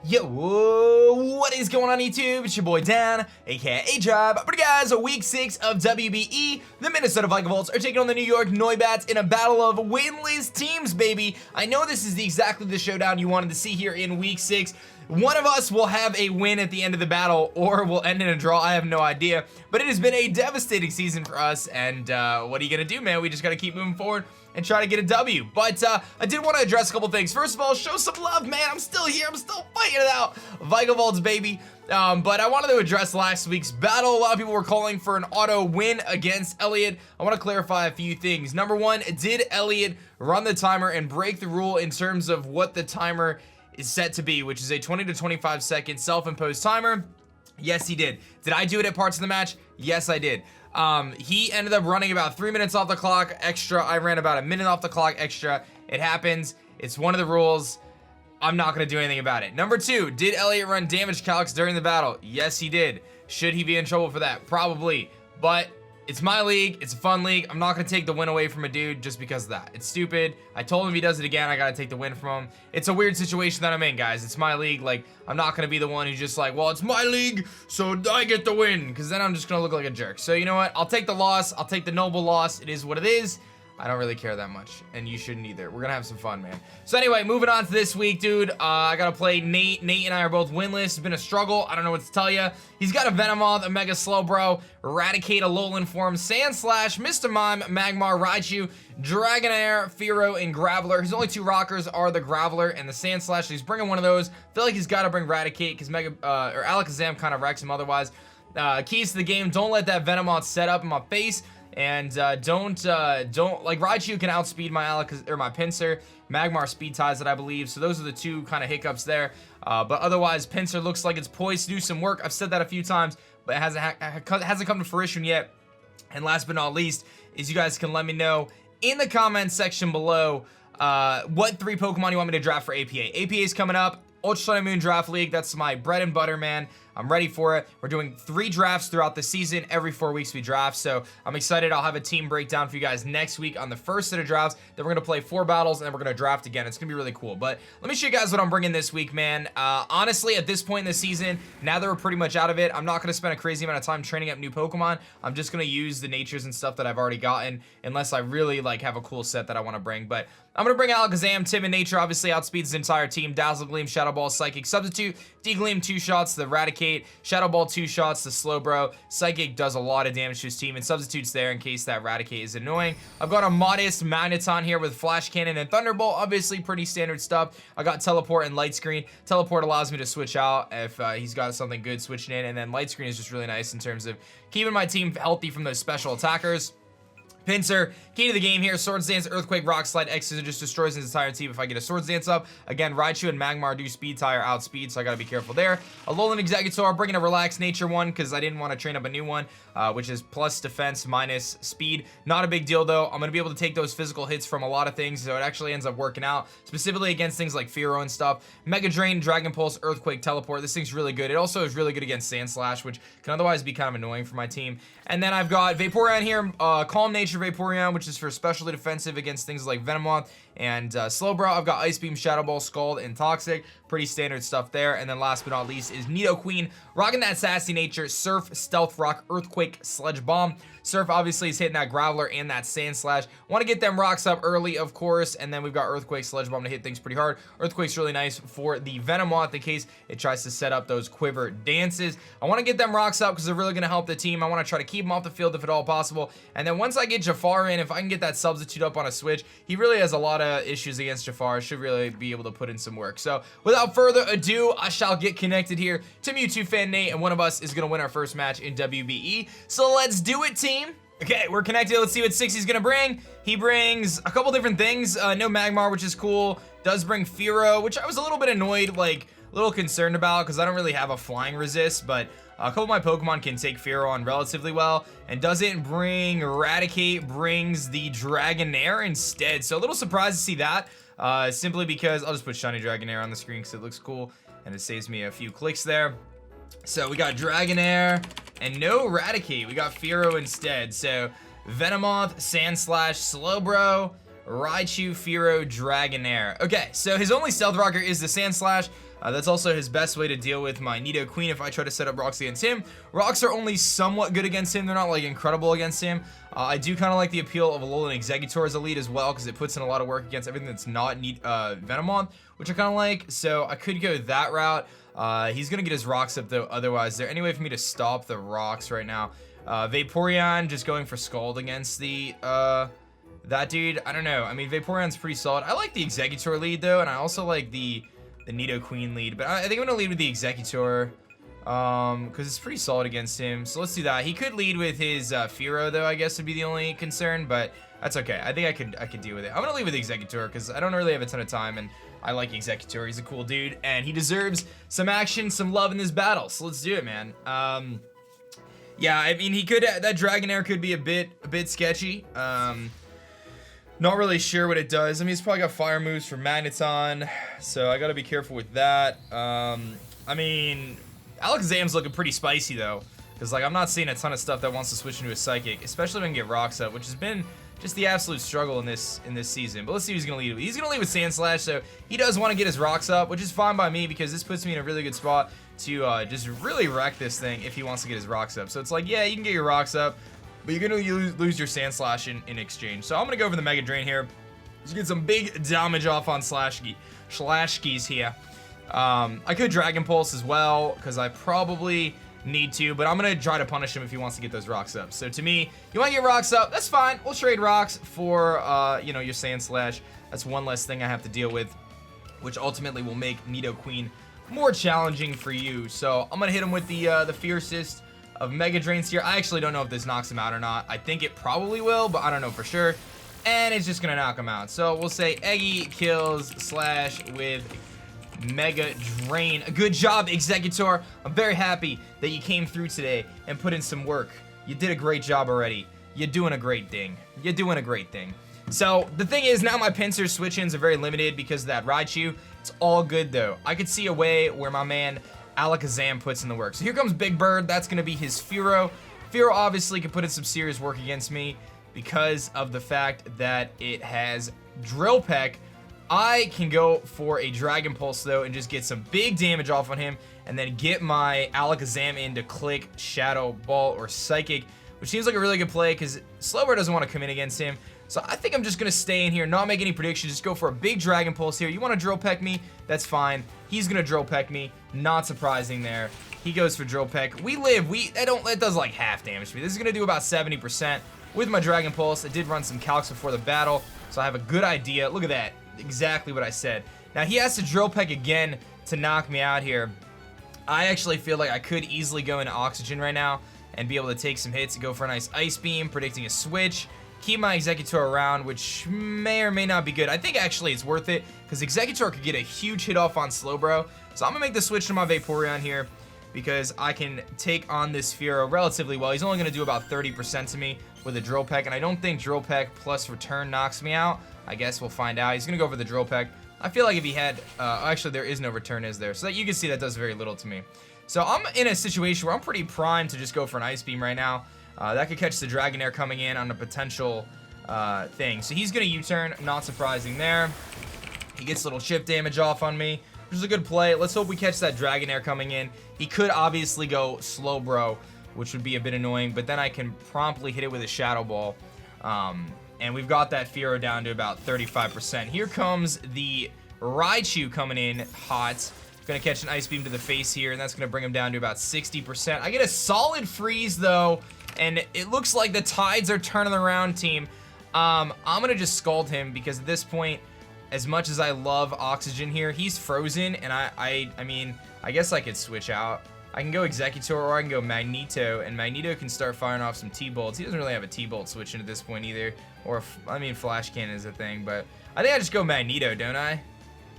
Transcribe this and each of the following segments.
Yo, what is going on YouTube? It's your boy Dan, aka aDrive. But guys, week 6 of WBE, the Minnesota Vikavolts are taking on the New York Noibats in a battle of winless teams, baby. I know this is exactly the showdown you wanted to see here in week 6. One of us will have a win at the end of the battle, or we'll end in a draw. I have no idea. But it has been a devastating season for us, and what are you gonna do, man? We just gotta keep moving forward and try to get a W. But I did want to address a couple things. First of all, show some love, man. I'm still here. I'm still fighting it out. Vikavolts, baby. But I wanted to address last week's battle. A lot of people were calling for an auto win against Elliot. I want to clarify a few things. Number one, did Elliot run the timer and break the rule in terms of what the timer is set to be, which is a 20 to 25 second self-imposed timer? Yes, he did. Did I do it at parts of the match? Yes, I did. He ended up running about 3 minutes off the clock extra. I ran about a minute off the clock extra. It happens. It's one of the rules. I'm not going to do anything about it. Number two, did Elliot run damage calcs during the battle? Yes, he did. Should he be in trouble for that? Probably. But it's my league. It's a fun league. I'm not going to take the win away from a dude just because of that. It's stupid. I told him if he does it again, I got to take the win from him. It's a weird situation that I'm in, guys. It's my league. Like, I'm not going to be the one who's just like, well, it's my league, so I get the win. Because then I'm just going to look like a jerk. So, you know what? I'll take the loss. I'll take the noble loss. It is what it is. I don't really care that much, and you shouldn't either. We're gonna have some fun, man. So anyway, moving on to this week, dude. I gotta play Nate. Nate and I are both winless. It's been a struggle. I don't know what to tell you. He's got a Venomoth, a Mega Slowbro, Eradicate, Alolan Form, Sandslash, Mr. Mime, Magmar, Raichu, Dragonair, Fearow, and Graveler. His only two rockers are the Graveler and the Sandslash. So he's bringing one of those. I feel like he's gotta bring Eradicate because Alakazam kind of wrecks him otherwise. Keys to the game: don't let that Venomoth set up in my face. And don't like Raichu can outspeed my my Pinsir. Magmar speed ties it, I believe. So those are the two kind of hiccups there. But otherwise, Pinsir looks like it's poised to do some work. I've said that a few times, but it hasn't come to fruition yet. And last but not least, is you guys can let me know in the comments section below what 3 Pokemon you want me to draft for APA. APA is coming up. Ultra Sun and Moon Draft League. That's my bread and butter, man. I'm ready for it. We're doing 3 drafts throughout the season. Every 4 weeks we draft, so I'm excited. I'll have a team breakdown for you guys next week on the first set of drafts. Then we're gonna play 4 battles, and then we're gonna draft again. It's gonna be really cool. But let me show you guys what I'm bringing this week, man. Honestly, at this point in the season, now that we're pretty much out of it, I'm not gonna spend a crazy amount of time training up new Pokemon. I'm just gonna use the natures and stuff that I've already gotten, unless I really like have a cool set that I want to bring. But I'm gonna bring Alakazam. Tim and Nature obviously outspeeds the entire team. Dazzle Gleam, Shadow Ball, Psychic Substitute, D-Gleam 2 shots, the Eradicate, Shadow Ball 2 shots, the Slowbro. Psychic does a lot of damage to his team, and Substitute's there in case that Eradicate is annoying. I've got a modest Magneton here with Flash Cannon and Thunderbolt, obviously pretty standard stuff. I got Teleport and Light Screen. Teleport allows me to switch out if he's got something good switching in, and then Light Screen is just really nice in terms of keeping my team healthy from those special attackers. Pinsir, key to the game here: Swords Dance, Earthquake, Rock Slide, X-Scissor just destroys his entire team if I get a Swords Dance up. Again, Raichu and Magmar do speed tie or outspeed, so I gotta be careful there. Alolan Exeggutor, bringing a Relax Nature one because I didn't want to train up a new one, which is plus defense minus speed. Not a big deal though. I'm gonna be able to take those physical hits from a lot of things, so it actually ends up working out, specifically against things like Fearow and stuff. Mega Drain, Dragon Pulse, Earthquake, Teleport. This thing's really good. It also is really good against Sandslash, which can otherwise be kind of annoying for my team. And then I've got Vaporeon here, Calm Nature Vaporeon, which is for specially defensive against things like Venomoth and Slowbro. I've got Ice Beam, Shadow Ball, Scald, and Toxic. Pretty standard stuff there. And then last but not least is Nidoqueen, rocking that sassy nature: Surf, Stealth Rock, Earthquake, Sludge Bomb. Surf obviously is hitting that Graveler and that Sandslash. Want to get them rocks up early, of course, and then we've got Earthquake, Sludge Bomb to hit things pretty hard. Earthquake's really nice for the Venomoth in case it tries to set up those quiver dances. I want to get them rocks up because they're really going to help the team. I want to try to keep them off the field if at all possible. And then once I get Jafar in, if I can get that Substitute up on a switch, he really has a lot of issues against Jafar. Should really be able to put in some work. So without further ado, I shall get connected here to Mewtwo Fan Nate, and one of us is going to win our first match in WBE. So let's do it, team. Okay, we're connected. Let's see what 60's gonna bring. He brings a couple different things. No Magmar, which is cool. Does bring Fearow, which I was a little bit annoyed, like a little concerned about, because I don't really have a flying resist, but a couple of my Pokemon can take Fearow on relatively well. And doesn't bring Eradicate, brings the Dragonair instead. So a little surprised to see that, simply because I'll just put Shiny Dragonair on the screen because it looks cool and it saves me a few clicks there. So we got Dragonair and no Eradicate. We got Fearow instead. So Venomoth, Sandslash, Slowbro, Raichu, Fearow, Dragonair. Okay, so his only Stealth Rocker is the Sand Slash. That's also his best way to deal with my Nidoqueen if I try to set up rocks against him. Rocks are only somewhat good against him. They're not like incredible against him. I do kind of like the appeal of ALOLA and Exeggutor as a lead as well, because it puts in a lot of work against everything that's not Venomoth, which I kind of like. So I could go that route. He's going to get his rocks up though. Otherwise, is there any way for me to stop the rocks right now? Vaporeon just going for Scald against the that dude. I don't know. I mean, Vaporeon's pretty solid. I like the Exeggutor lead though, and I also like the Nidoqueen lead, but I think I'm gonna lead with the Exeggutor because it's pretty solid against him. So let's do that. He could lead with his Fearow though, I guess would be the only concern, but that's okay. I think I could deal with it. I'm gonna lead with Exeggutor because I don't really have a ton of time, and I like Exeggutor. He's a cool dude, and he deserves some action, some love in this battle. So let's do it, man. Yeah, I mean, he could, that Dragonair could be a bit sketchy. Not really sure what it does. I mean, it's probably got fire moves for Magneton, so I gotta be careful with that. I mean, Alakazam's looking pretty spicy though, because like I'm not seeing a ton of stuff that wants to switch into a Psychic, especially when I can get rocks up, which has been just the absolute struggle in this season. But let's see who he's gonna lead with. He's gonna lead with Sand Slash, so he does want to get his rocks up, which is fine by me because this puts me in a really good spot to just really wreck this thing if he wants to get his rocks up. So it's like, yeah, you can get your rocks up, but you're gonna lose your Sand Slash in exchange. So I'm gonna go for the Mega Drain here. Just get some big damage off on Slashkeys here. I could Dragon Pulse as well, because I probably need to, but I'm gonna try to punish him if he wants to get those rocks up. So to me, you want to get rocks up, that's fine. We'll trade rocks for you know, your Sand Slash. That's one less thing I have to deal with, which ultimately will make Nidoqueen more challenging for you. So I'm gonna hit him with the fiercest of Mega Drains here. I actually don't know if this knocks him out or not. I think it probably will, but I don't know for sure. And it's just gonna knock him out. So we'll say Eggy kills Slash with Mega Drain. Good job, Exeggutor. I'm very happy that you came through today and put in some work. You did a great job already. You're doing a great thing. You're doing a great thing. So the thing is, now my pincer switch-ins are very limited because of that Raichu. It's all good though. I could see a way where my man Alakazam puts in the work. So here comes Big Bird. That's going to be his Fearow. Fearow obviously can put in some serious work against me because of the fact that it has Drill Peck. I can go for a Dragon Pulse though and just get some big damage off on him and then get my Alakazam in to click Shadow Ball or Psychic, which seems like a really good play because Slowbro doesn't want to come in against him. So I think I'm just going to stay in here, not make any predictions, just go for a big Dragon Pulse here. You want to Drill Peck me? That's fine. He's going to Drill Peck me. Not surprising there. He goes for Drill Peck. We live. It does like half damage to me. This is going to do about 70% with my Dragon Pulse. I did run some calcs before the battle, so I have a good idea. Look at that. Exactly what I said. Now he has to Drill Peck again to knock me out here. I actually feel like I could easily go into Oxygen right now and be able to take some hits and go for a nice Ice Beam, predicting a switch. Keep my Exeggutor around, which may or may not be good. I think actually it's worth it because Exeggutor could get a huge hit off on Slowbro. So I'm going to make the switch to my Vaporeon here because I can take on this Fearow relatively well. He's only going to do about 30% to me with a Drill Peck, and I don't think Drill Peck plus Return knocks me out. I guess we'll find out. He's going to go for the Drill Peck. I feel like if he had... actually, there is no Return, is there? So that you can see that does very little to me. So I'm in a situation where I'm pretty primed to just go for an Ice Beam right now. That could catch the Dragonair coming in on a potential thing. So he's going to U-turn, not surprising there. He gets a little chip damage off on me, which is a good play. Let's hope we catch that Dragonair coming in. He could obviously go Slowbro, which would be a bit annoying, but then I can promptly hit it with a Shadow Ball. And we've got that Fearow down to about 35%. Here comes the Raichu coming in hot. Gonna catch an Ice Beam to the face here, and that's gonna bring him down to about 60%. I get a solid freeze though, and it looks like the tides are turning around, team. I'm gonna just Scald him because at this point, as much as I love Oxygen here, he's frozen, and I mean, I guess I could switch out. I can go Exeggutor or I can go Magneto, and Magneto can start firing off some T-Bolts. He doesn't really have a T-Bolt switch in at this point either, or I mean, Flash Cannon is a thing, but I think I just go Magneto, don't I?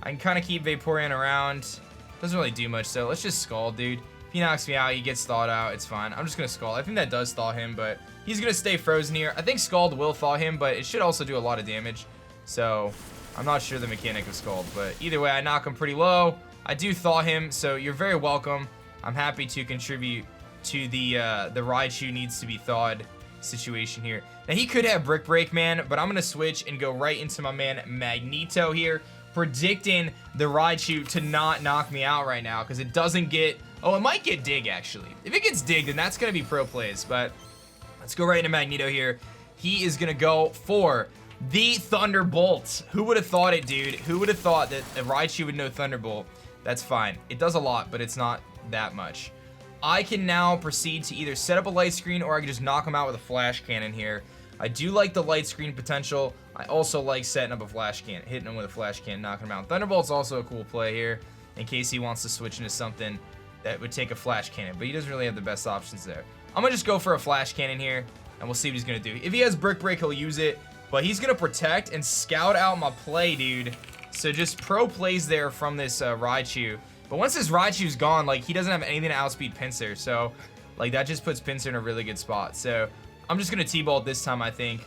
I can kind of keep Vaporeon around. Doesn't really do much, so let's just Scald, dude. If he knocks me out, he gets thawed out, it's fine. I'm just gonna Scald. I think that does thaw him, but he's gonna stay frozen here. I think Scald will thaw him, but it should also do a lot of damage. So I'm not sure the mechanic of Scald, but either way, I knock him pretty low. I do thaw him, so you're very welcome. I'm happy to contribute to the Raichu needs to be thawed situation here. Now, he could have Brick Break, man, but I'm going to switch and go right into my man Magneto here, predicting the Raichu to not knock me out right now because it doesn't get... Oh, it might get Dig, actually. If it gets Dig, then that's going to be pro plays, but let's go right into Magneto here. He is going to go for the Thunderbolt. Who would have thought it, dude? Who would have thought that a Raichu would know Thunderbolt? That's fine. It does a lot, but it's not that much. I can now proceed to either set up a light screen or I can just knock him out with a flash cannon here. I do like the light screen potential. I also like setting up a flash cannon, hitting him with a flash cannon, knocking him out. Thunderbolt's also a cool play here in case he wants to switch into something that would take a flash cannon, but he doesn't really have the best options there. I'm gonna just go for a flash cannon here and we'll see what he's gonna do. If he has Brick Break, he'll use it, but he's gonna protect and scout out my play, dude. So just pro plays there from this Raichu. But once this Raichu's gone, like, he doesn't have anything to outspeed Pinsir, so, like, that just puts Pinsir in a really good spot. So, I'm just gonna T-Bolt this time, I think,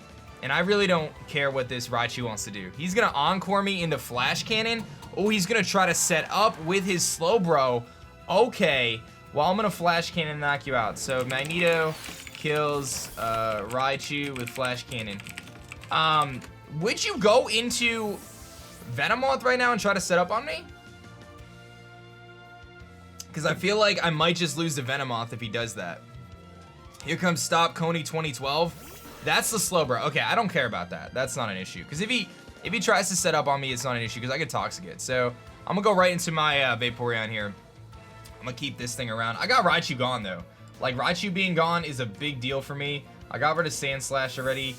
and I really don't care what this Raichu wants to do. He's gonna Encore me into Flash Cannon. Oh, he's gonna try to set up with his Slowbro. Okay, well, I'm gonna Flash Cannon and knock you out. So, Magneto kills Raichu with Flash Cannon. Would you go into Venomoth right now and try to set up on me? Because I feel like I might just lose to Venomoth if he does that. Here comes Stop Coney 2012. That's the Slowbro. Okay, I don't care about that. That's not an issue. Because if he tries to set up on me, it's not an issue because I get Toxic it. So I'm going to go right into my Vaporeon here. I'm going to keep this thing around. I got Raichu gone, though. Like, Raichu being gone is a big deal for me. I got rid of Sand Slash already.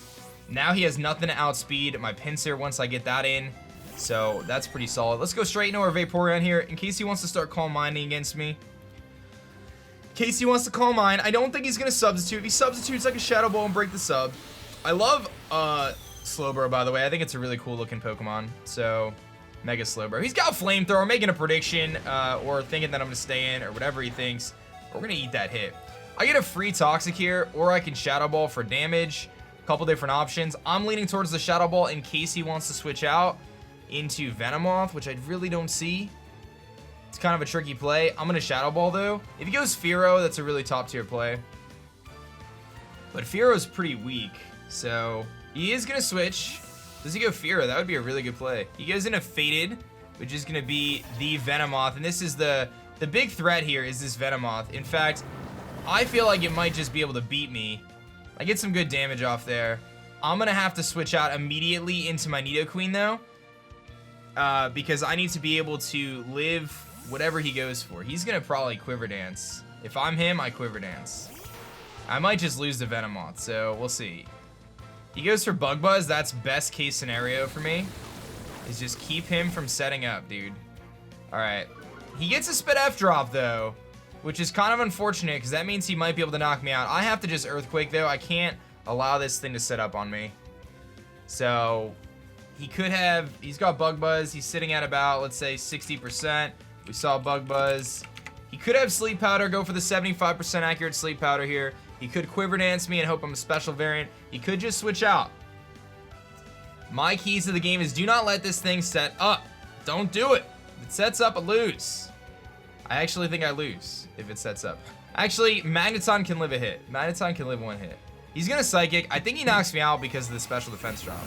Now he has nothing to outspeed my Pinsir once I get that in. So that's pretty solid. Let's go straight into our Vaporeon here in case he wants to start Calm Minding against me. In case he wants to Calm Mind. I don't think he's going to substitute. If he substitutes like a Shadow Ball and break the sub. I love Slowbro, by the way. I think it's a really cool looking Pokemon. So, Mega Slowbro. He's got Flamethrower. Making a prediction or thinking that I'm going to stay in or whatever he thinks. We're going to eat that hit. I get a free Toxic here or I can Shadow Ball for damage. A couple different options. I'm leaning towards the Shadow Ball in case he wants to switch out into Venomoth, which I really don't see. It's kind of a tricky play. I'm going to Shadow Ball, though. If he goes Fearow, that's a really top-tier play. But Fearow's pretty weak, so he is going to switch. Does he go Fearow? That would be a really good play. He goes into Fated, which is going to be the Venomoth, and this is the big threat here is this Venomoth. In fact, I feel like it might just be able to beat me. I get some good damage off there. I'm going to have to switch out immediately into my Nidoqueen, though. Because I need to be able to live whatever he goes for. He's going to probably Quiver Dance. If I'm him, I Quiver Dance. I might just lose to Venomoth, so we'll see. He goes for Bug Buzz. That's best case scenario for me. Is just keep him from setting up, dude. Alright. He gets a Spit F drop, though, which is kind of unfortunate because that means he might be able to knock me out. I have to just Earthquake, though. I can't allow this thing to set up on me. So he could have, he's got Bug Buzz. He's sitting at about, let's say, 60%. We saw Bug Buzz. He could have Sleep Powder, go for the 75% accurate Sleep Powder here. He could Quiver Dance me and hope I'm a special variant. He could just switch out. My keys to the game is do not let this thing set up. Don't do it. If it sets up, I lose. I actually think I lose if it sets up. Actually, Magneton can live a hit. Magneton can live one hit. He's going to Psychic. I think he knocks me out because of the special defense drop.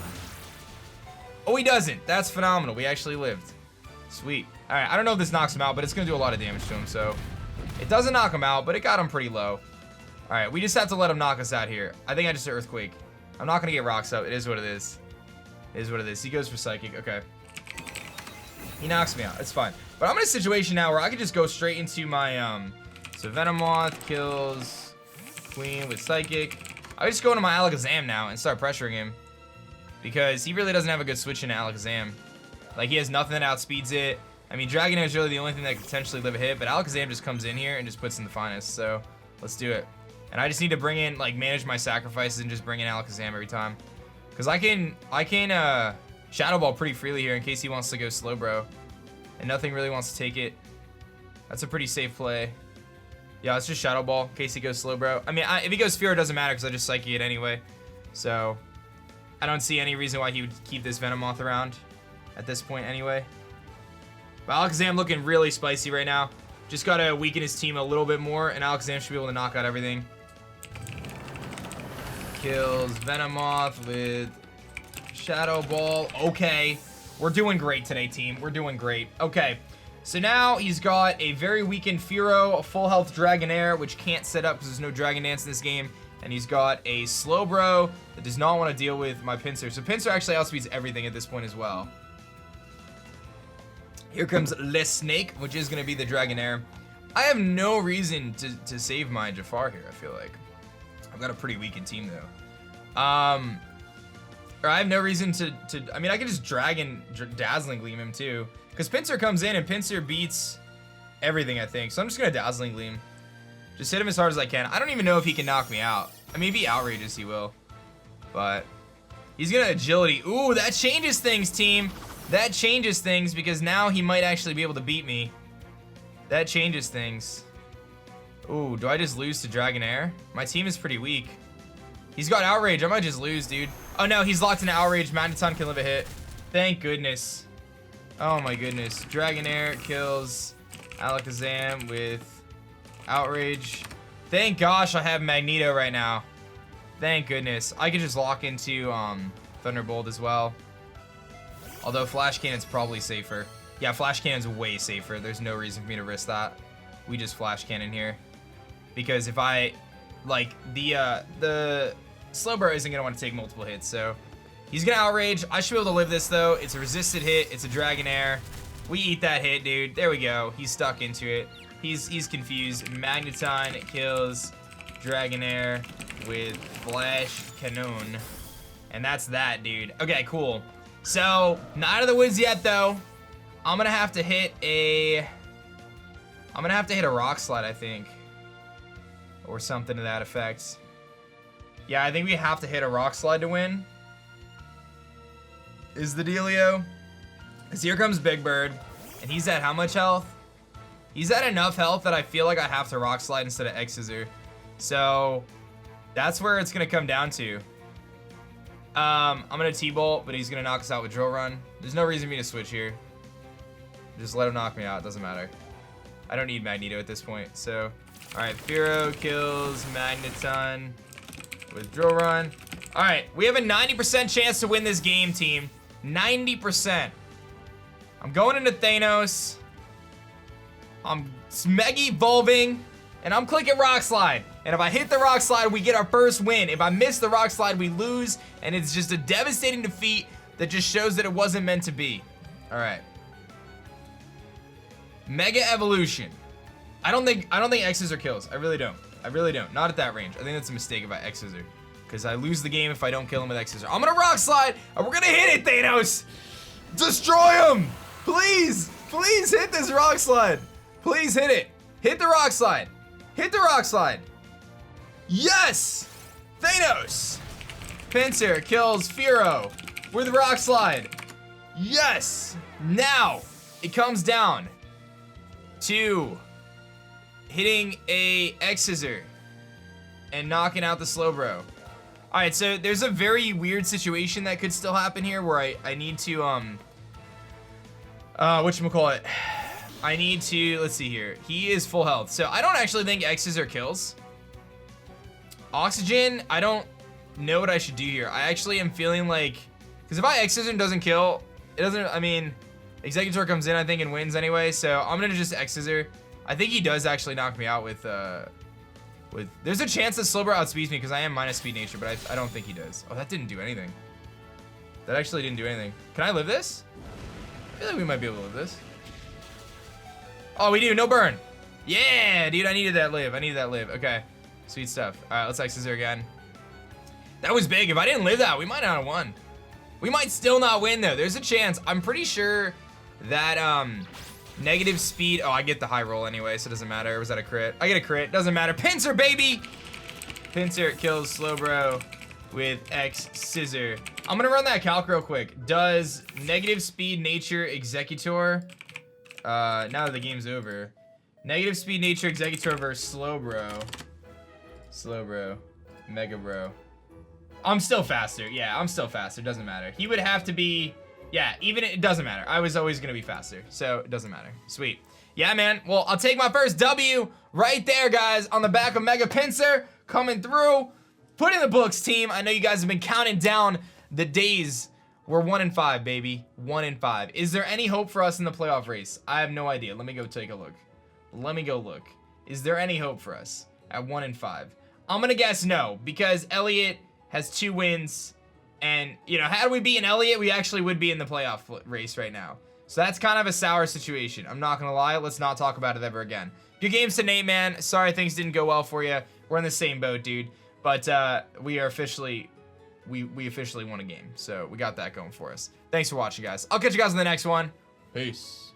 Oh, he doesn't. That's phenomenal. We actually lived. Sweet. All right, I don't know if this knocks him out, but it's going to do a lot of damage to him, so it doesn't knock him out, but it got him pretty low. All right, we just have to let him knock us out here. I think I just Earthquake. I'm not going to get Rocks up. It is what it is. It is what it is. He goes for Psychic. Okay. He knocks me out. It's fine. But I'm in a situation now where I could just go straight into my, so Venomoth kills Queen with Psychic. I just go into my Alakazam now and start pressuring him. Because he really doesn't have a good switch into Alakazam. Like, he has nothing that outspeeds it. I mean, Dragonair is really the only thing that could potentially live a hit, but Alakazam just comes in here and just puts in the finest, so let's do it. And I just need to bring in, like, manage my sacrifices and just bring in Alakazam every time. Because I can Shadow Ball pretty freely here in case he wants to go Slowbro. And nothing really wants to take it. That's a pretty safe play. Yeah, let's just Shadow Ball in case he goes Slowbro. I mean, if he goes Fear, it doesn't matter because I just Psychic it anyway. So I don't see any reason why he would keep this Venomoth around at this point anyway. But Alakazam looking really spicy right now. Just got to weaken his team a little bit more, and Alakazam should be able to knock out everything. kills Venomoth with Shadow Ball. Okay, we're doing great today, team. We're doing great. Okay, so now he's got a very weakened Fearow, a full health Dragonair, which can't set up because there's no Dragon Dance in this game. And he's got a Slowbro that does not want to deal with my Pinsir. So Pinsir actually outspeeds everything at this point as well. Here comes Le Snake, which is going to be the Dragonair. I have no reason to save my Jafar here, I feel like. I've got a pretty weakened team, though. Or I have no reason I mean, I could just Dazzling Gleam him, too. Because Pinsir comes in, and Pinsir beats everything, I think. So I'm just going to Dazzling Gleam. Just hit him as hard as I can. I don't even know if he can knock me out. I mean, if he outrages, he will. But he's going to Agility. Ooh, that changes things, team. That changes things, because now he might actually be able to beat me. That changes things. Ooh, do I just lose to Dragonair? My team is pretty weak. He's got Outrage. I might just lose, dude. Oh, no, he's locked in Outrage. Magneton can live a hit. Thank goodness. Oh, my goodness. Dragonair kills Alakazam with Outrage. Thank gosh I have Magneto right now. Thank goodness. I could just lock into Thunderbolt as well. Although Flash Cannon's probably safer. Yeah, Flash Cannon's way safer. There's no reason for me to risk that. We just Flash Cannon here. Because if I, like, the Slowbro isn't going to want to take multiple hits, so he's going to Outrage. I should be able to live this, though. It's a resisted hit. It's a Dragonair. We eat that hit, dude. There we go. He's stuck into it. He's confused. Magneton kills Dragonair with Flash Cannon. And that's that, dude. Okay, cool. So, not out of the woods yet, though. I'm gonna have to hit a Rock Slide, I think. Or something to that effect. Yeah, I think we have to hit a Rock Slide to win. Is the dealio. Because here comes Big Bird. And he's at how much health? He's at enough health that I feel like I have to Rock Slide instead of X-Scissor. So, that's where it's gonna come down to. I'm gonna T-Bolt, but he's gonna knock us out with Drill Run. There's no reason for me to switch here. Just let him knock me out, it doesn't matter. I don't need Magneto at this point, so. Alright, Fearow kills Magneton with Drill Run. Alright, we have a 90% chance to win this game, team. 90%. I'm going into Thanos. I'm Mega Evolving, and I'm clicking Rock Slide. And if I hit the Rock Slide, we get our first win. If I miss the Rock Slide, we lose, and it's just a devastating defeat that just shows that it wasn't meant to be. All right. Mega Evolution. I don't think X-Scissor kills. I really don't. I really don't. Not at that range. I think that's a mistake if I X-Scissor, because I lose the game if I don't kill him with X-Scissor. I'm gonna Rock Slide, and we're gonna hit it, Thanos. Destroy him, please. Please hit this Rock Slide. Please hit it. Hit the Rock Slide. Hit the Rock Slide. Yes! Thanos! Pinsir kills Fearow with Rock Slide. Yes! Now, it comes down to hitting a X-Scissor and knocking out the Slowbro. Alright, so there's a very weird situation that could still happen here where I need to, whatchamacallit? I need to, let's see here. He is full health. So I don't actually think X-Scissor kills. Oxygen, I don't know what I should do here. I actually am feeling like, because if I X-Scissor doesn't kill, it doesn't, I mean, Executor comes in, I think, and wins anyway. So I'm going to just X-Scissor. I think he does actually knock me out with, there's a chance that Slowbro outspeeds me because I am minus speed nature, but I don't think he does. Oh, that didn't do anything. That actually didn't do anything. Can I live this? I feel like we might be able to live this. Oh, we do. No burn. Yeah, dude, I needed that live. I needed that live. Okay. Sweet stuff. All right, let's X-Scissor again. That was big. If I didn't live that, we might not have won. We might still not win, though. There's a chance. I'm pretty sure that negative speed. Oh, I get the high roll anyway, so it doesn't matter. Was that a crit? I get a crit. Doesn't matter. Pinsir, baby! Pinsir kills Slowbro with X-Scissor. I'm going to run that calc real quick. Does negative speed nature Executor... now that the game's over. Negative speed nature Executor versus Slowbro. Mega Bro. I'm still faster. Yeah, I'm still faster. Doesn't matter. He would have to be... Yeah, even it doesn't matter. I was always going to be faster. So it doesn't matter. Sweet. Yeah, man. Well, I'll take my first W right there, guys. On the back of Mega Pinsir. Coming through. Put in the books, team. I know you guys have been counting down the days. We're 1-5, baby. 1-5. Is there any hope for us in the playoff race? I have no idea. Let me go take a look. Let me go look. Is there any hope for us at 1-5? I'm gonna guess no, because Elliot has 2 wins, and you know, had we beaten Elliot, we actually would be in the playoff race right now. So that's kind of a sour situation. I'm not gonna lie. Let's not talk about it ever again. Good games to Nate, man. Sorry things didn't go well for you. We're in the same boat, dude. But we are officially, we officially won a game. So we got that going for us. Thanks for watching, guys. I'll catch you guys in the next one. Peace.